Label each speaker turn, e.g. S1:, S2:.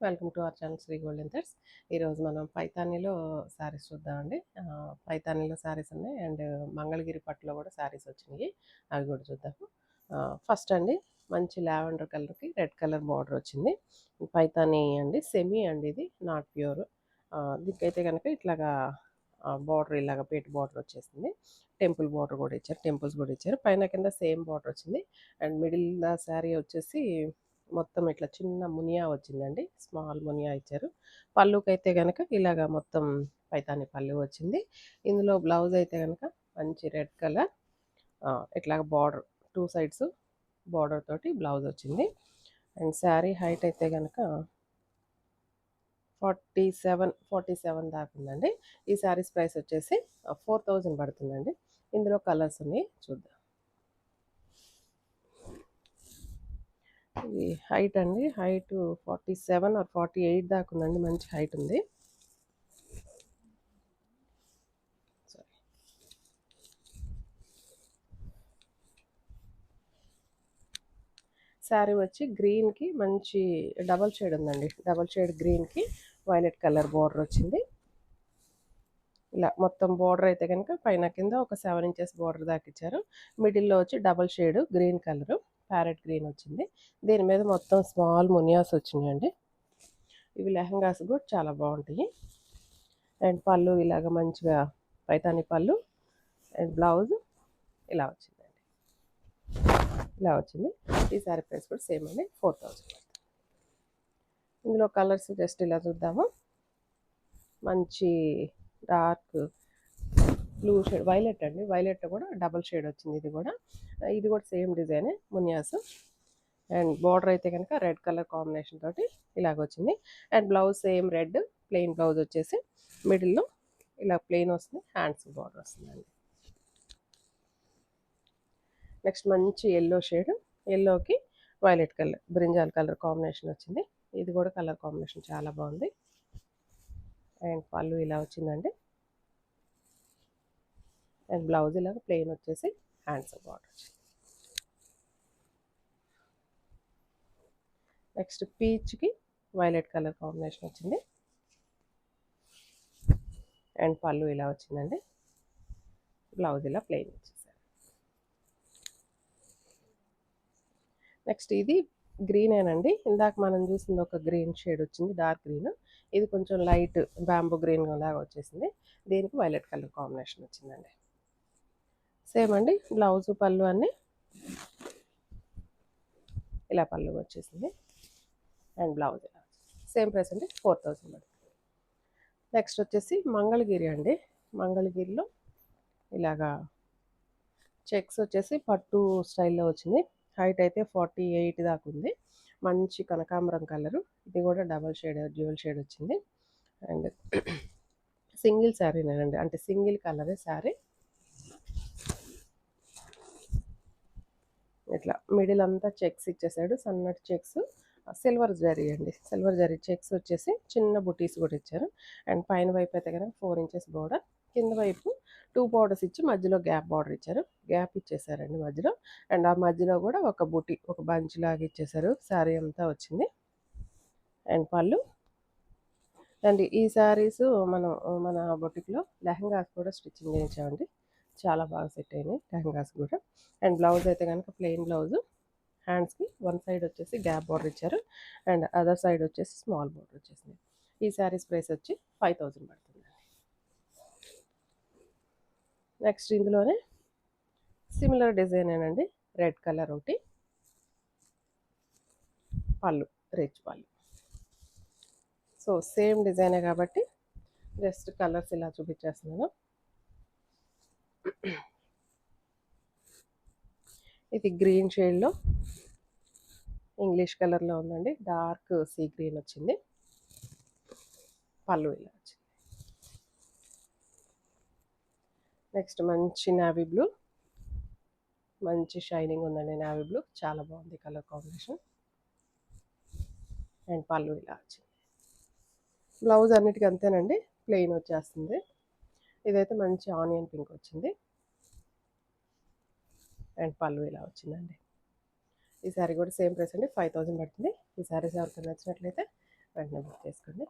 S1: Welcome to our channel Sri Golden Threads. ఈరోజు మనం పైతానీలో శారీస్ చూద్దామండి. పైతానీలో శారీస్ ఉన్నాయి అండ్ మంగళగిరి పట్టులో కూడా శారీస్ వచ్చినాయి, అవి కూడా చూద్దాము. ఫస్ట్ అండి, మంచి లావెండర్ కలర్కి రెడ్ కలర్ బార్డర్ వచ్చింది. పైతానీ అండి, సెమీ అండి, ఇది నాట్ ప్యూర్. దీనికైతే కనుక ఇట్లాగా బార్డర్ ఇలాగా పేట బార్డర్ వచ్చేసింది. టెంపుల్ బార్డర్ కూడా ఇచ్చారు, టెంపుల్స్ కూడా ఇచ్చారు. పైన కింద సేమ్ బార్డర్ వచ్చింది. అండ్ మిడిల్ శారీ వచ్చేసి మొత్తం ఇట్లా చిన్న మునియా వచ్చిందండి, స్మాల్ మునియా ఇచ్చారు. పళ్ళుకి అయితే కనుక ఇలాగా మొత్తం పైతాని పళ్ళు వచ్చింది. ఇందులో బ్లౌజ్ అయితే కనుక మంచి రెడ్ కలర్ ఇట్లాగ బార్డర్, 2 సైడ్స్ బార్డర్ తోటి బ్లౌజ్ వచ్చింది. అండ్ శారీ హైట్ అయితే కనుక 47 దాకా ఉందండి. ఈ శారీస్ ప్రైస్ వచ్చేసి 4000 పడుతుందండి. ఇందులో కలర్స్ ఉన్నాయి, చూద్దాం. ఇది హైట్ అండి, హైట్ 47 ఆర్ 48 దాకా ఉందండి, మంచి హైట్ ఉంది. శారీ వచ్చి గ్రీన్కి మంచి డబల్ షేడ్ ఉందండి, డబల్ షేడ్ గ్రీన్కి వైలెట్ కలర్ బార్డర్ వచ్చింది. ఇలా మొత్తం బార్డర్ అయితే కనుక పైన కింద ఒక 7 ఇంచెస్ బార్డర్ దాకా ఇచ్చారు. మిడిల్లో వచ్చి double shade green colour, parrot green వచ్చింది. దీని మీద మొత్తం స్మాల్ మునియాస్ వచ్చినాయండి. ఇవి లెహంగాస్ కూడా చాలా బాగుంటాయి. అండ్ పళ్ళు ఇలాగ మంచిగా పైతాని పళ్ళు, అండ్ బ్లౌజ్ ఇలా వచ్చిందండి, ఇలా వచ్చింది. ఈ శారీ ప్రైస్ కూడా సేమ్ అండి, 4000. ఇందులో కలర్స్ జస్ట్ ఇలా చూద్దాము. మంచి డార్క్ బ్లూ షేడ్, వైలెట్ అండి, వైలెట్ కూడా డబల్ షేడ్ వచ్చింది. ఇది కూడా సేమ్ డిజైనే, మునియాస్. అండ్ బార్డర్ అయితే కనుక రెడ్ కలర్ కాంబినేషన్ తోటి ఇలాగ వచ్చింది. And blouse same red plain blouse వచ్చేసి మిడిల్లో ఇలా ప్లెయిన్ వస్తుంది, హ్యాండ్స్ బార్డర్ వస్తుందండి. నెక్స్ట్ మంచి ఎల్లో షేడ్, ఎల్లోకి violet colour, brinjal colour combination వచ్చింది. ఇది కూడా కలర్ కాంబినేషన్ చాలా బాగుంది. అండ్ పళ్ళు ఇలా వచ్చిందండి. అండ్ బ్లౌజ్ ఇలాగ ప్లెయిన్ వచ్చేసి హ్యాండ్స్ బార్డర్ వచ్చింది. నెక్స్ట్ పీచ్కి వైలెట్ కలర్ కాంబినేషన్ వచ్చింది. అండ్ పళ్ళు ఇలా వచ్చిందండి, బ్లౌజ్ ఇలా ప్లెయిన్ వచ్చేసారు. నెక్స్ట్ ఇది గ్రీనేనండి, ఇందాక మనం చూసింది ఒక గ్రీన్ షేడ్ వచ్చింది, డార్క్ గ్రీన్. ఇది కొంచెం లైట్ బ్యాంబూ గ్రీన్ లాగా వచ్చేసింది. దీనికి వైలెట్ కలర్ కాంబినేషన్ వచ్చిందండి. సేమ్ అండి, బ్లౌజ్ పళ్ళు అన్నీ ఇలా పళ్ళు వచ్చేసింది. అండ్ బ్లౌజ్ ఇలా సేమ్ ప్రైస్ అండి, 4000. నెక్స్ట్ వచ్చేసి మంగళగిరి అండి. మంగళగిరిలో ఇలాగా చెక్స్ వచ్చేసి పట్టు స్టైల్లో వచ్చింది. హైట్ అయితే 48 దాకా ఉంది. మంచి కనకాంబరం కలరు, ఇది కూడా డబల్ షేడ్ డ్యూయల్ షేడ్ వచ్చింది. అండ్ సింగిల్ శారీనేనండి, అంటే సింగిల్ కలరే శారీ. ఇట్లా మిడిల్ అంతా చెక్స్ ఇచ్చేసాడు, సన్నటి చెక్స్, సిల్వర్ జరీ అండి, సిల్వర్ జరీ చెక్స్ వచ్చేసి చిన్న బుటీస్ కూడా ఇచ్చారు. అండ్ పైన వైపు అయితే కనుక 4 ఇంచెస్ బోర్డర్, కింద వైపు 2 బార్డర్స్ ఇచ్చి మధ్యలో గ్యాప్ బార్డర్ ఇచ్చారు, గ్యాప్ ఇచ్చేసారండి మధ్యలో. అండ్ ఆ మధ్యలో కూడా ఒక బుటీ, ఒక బంచ్ లాగా ఇచ్చేసారు. శారీ అంతా వచ్చింది. అండ్ పళ్ళు. అండ్ ఈ శారీస్ మన బొటిక్లో లెహంగాస్ కూడా స్టిచ్చింగ్ చేయించామండి, చాలా బాగా సెట్ అయినాయి లెహంగాస్ కూడా. అండ్ బ్లౌజ్ అయితే కనుక ప్లెయిన్ బ్లౌజు, హ్యాండ్స్కి 1 సైడ్ వచ్చేసి గ్యాప్ బార్డర్ ఇచ్చారు, అండ్ అదర్ సైడ్ వచ్చేసి స్మాల్ బార్డర్ వచ్చేసింది. ఈ శారీస్ ప్రైస్ వచ్చి 5000 పడుతుందండి. నెక్స్ట్ ఇందులోనే సిమిలర్ డిజైనేనండి, రెడ్ కలర్ ఒకటి, పళ్ళు రిచ్ పళ్ళు. సో సేమ్ డిజైనే కాబట్టి జస్ట్ కలర్స్ ఇలా చూపించేస్తున్నాను. ఇది గ్రీన్ షేడ్లో ఇంగ్లీష్ కలర్లో ఉందండి, డార్క్ సీ గ్రీన్ వచ్చింది. పళ్ళు ఇలా వచ్చింది. నెక్స్ట్ మంచి నావీ బ్లూ, మంచి షైనింగ్ ఉందండి నావీ బ్లూ, చాలా బాగుంది కలర్ కాంబినేషన్. అండ్ పళ్ళు ఇలా వచ్చింది. బ్లౌజ్ అన్నిటికీ అంతేనండి, ప్లెయిన్ వచ్చేస్తుంది. ఇదైతే మంచి ఆనియన్ పింక్ వచ్చింది. అండ్ పళ్ళు ఇలా వచ్చిందండి. ఈ శారీ కూడా సేమ్ ప్రైస్ అండి, 5000 పడుతుంది. ఈ శారీస్ ఎవరికైనా నచ్చినట్లయితే వెంటనే బుక్ చేసుకోండి.